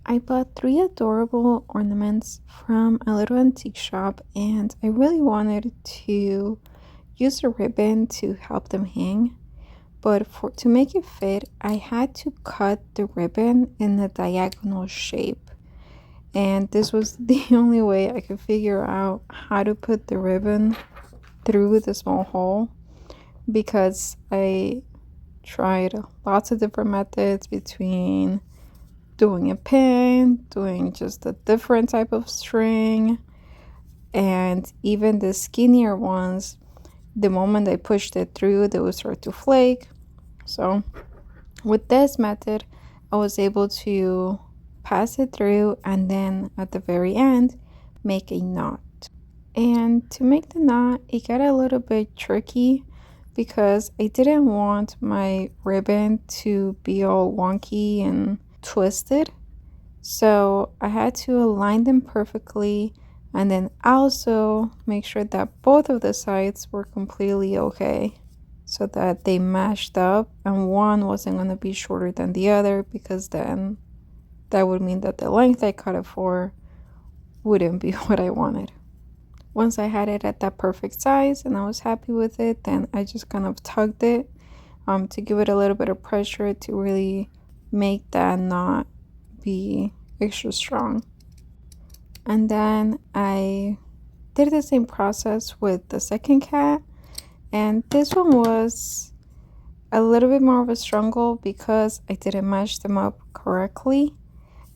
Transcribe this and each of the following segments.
I bought three adorable ornaments from a little antique shop, and I really wanted to use a ribbon to help them hang. But for to make it fit, I had to cut the ribbon in a diagonal shape. And this was the only way I could figure out how to put the ribbon through the small hole, because I tried lots of different methods between doing a pin, doing just a different type of string, and even the skinnier ones, the moment I pushed it through, they would start to flake. So, with this method, I was able to pass it through and then at the very end, make a knot. And to make the knot, it got a little bit tricky because I didn't want my ribbon to be all wonky and twisted. So I had to align them perfectly and then also make sure that both of the sides were completely okay so that they matched up and one wasn't going to be shorter than the other, because then that would mean that the length I cut it for wouldn't be what I wanted. Once I had it at that perfect size and I was happy with it, then I just kind of tugged it to give it a little bit of pressure to really make that knot be extra strong. And then I did the same process with the second cat, and this one was a little bit more of a struggle because I didn't match them up correctly.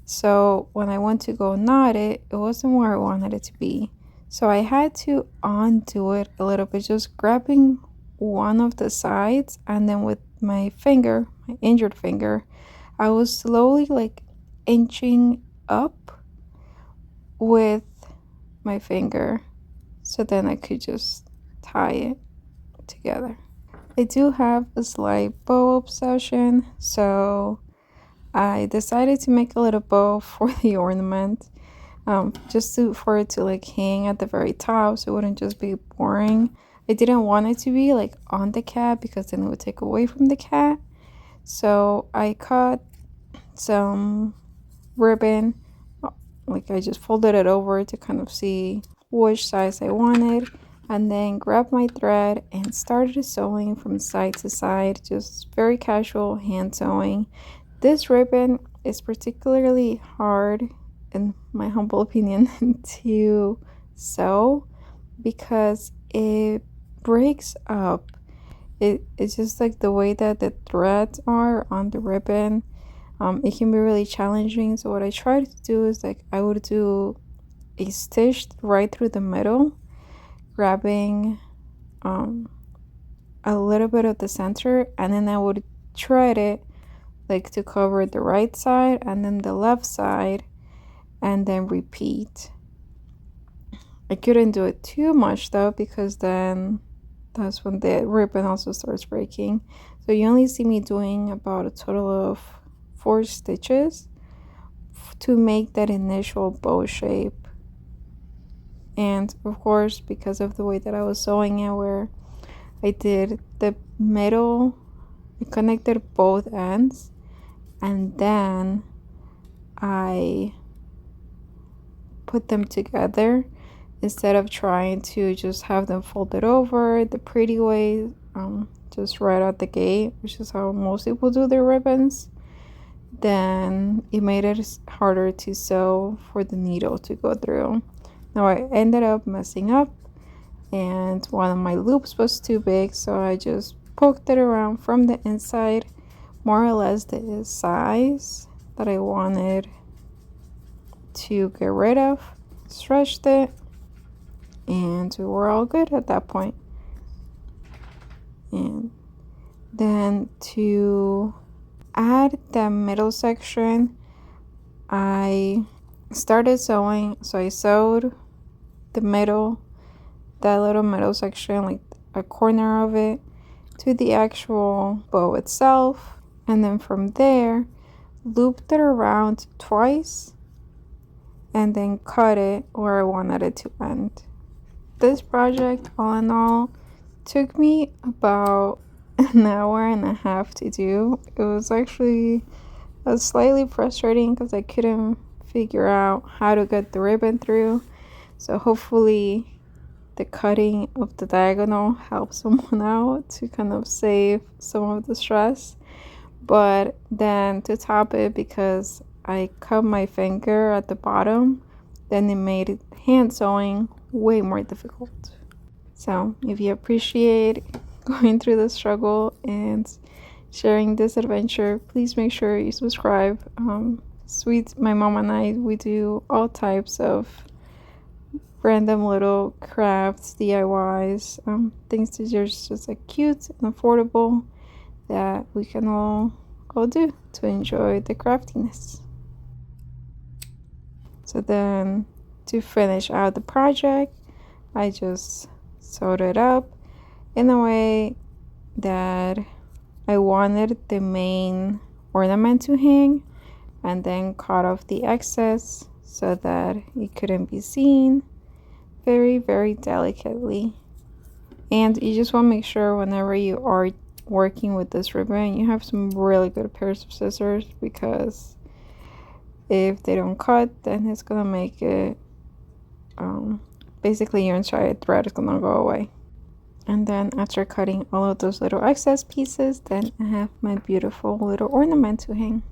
So when I went to go knot it, it wasn't where I wanted it to be. So I had to undo it a little bit, just grabbing one of the sides, and then with my finger, my injured finger, I was slowly like inching up with my finger so then I could just tie it together. I do have a slight bow obsession, so I decided to make a little bow for the ornament, for it to like hang at the very top so it wouldn't just be boring. I didn't want it to be like on the cat because then it would take away from the cat. So I cut some ribbon, like I just folded it over to kind of see which size I wanted, and then grabbed my thread and started sewing from side to side, just very casual hand sewing. This ribbon is particularly hard, in my humble opinion, to sew because it breaks up. It's just like the way that the threads are on the ribbon. It can be really challenging. So what I try to do is like I would do a stitch right through the middle, grabbing a little bit of the center, and then I would thread it like to cover the right side and then the left side, and then repeat. I couldn't do it too much though, because then that's when the ribbon also starts breaking. So you only see me doing about a total of 4 stitches to make that initial bow shape. And of course, because of the way that I was sewing it, where I did the middle, I connected both ends, and then I put them together instead of trying to just have them folded over the pretty way, just right out the gate, which is how most people do their ribbons. Then it made it harder to sew for the needle to go through. Now I ended up messing up, and one of my loops was too big, so I just poked it around from the inside, more or less the size that I wanted to get rid of, stretched it, and we were all good at that point. And then to add the middle section, I started sewing. So I sewed the middle, that little middle section, like a corner of it, to the actual bow itself, and then from there looped it around twice and then cut it where I wanted it to end. This project, all in all, took me about an hour and a half to do. It was actually It was slightly frustrating because I couldn't figure out how to get the ribbon through. So hopefully the cutting of the diagonal helps someone out to kind of save some of the stress. But then to top it, because I cut my finger at the bottom, then it made hand sewing way more difficult. So if you appreciate going through the struggle and sharing this adventure, please make sure you subscribe. My mom and I, we do all types of random little crafts, DIYs, things that are just like cute and affordable that we can all do to enjoy the craftiness. So then to finish out the project, I just sewed it up in a way that I wanted the main ornament to hang, and then cut off the excess so that it couldn't be seen, very, very delicately. And you just want to make sure whenever you are working with this ribbon, you have some really good pairs of scissors, because if they don't cut, then it's gonna make it basically your entire thread is gonna go away. And then after cutting all of those little excess pieces, then I have my beautiful little ornament to hang.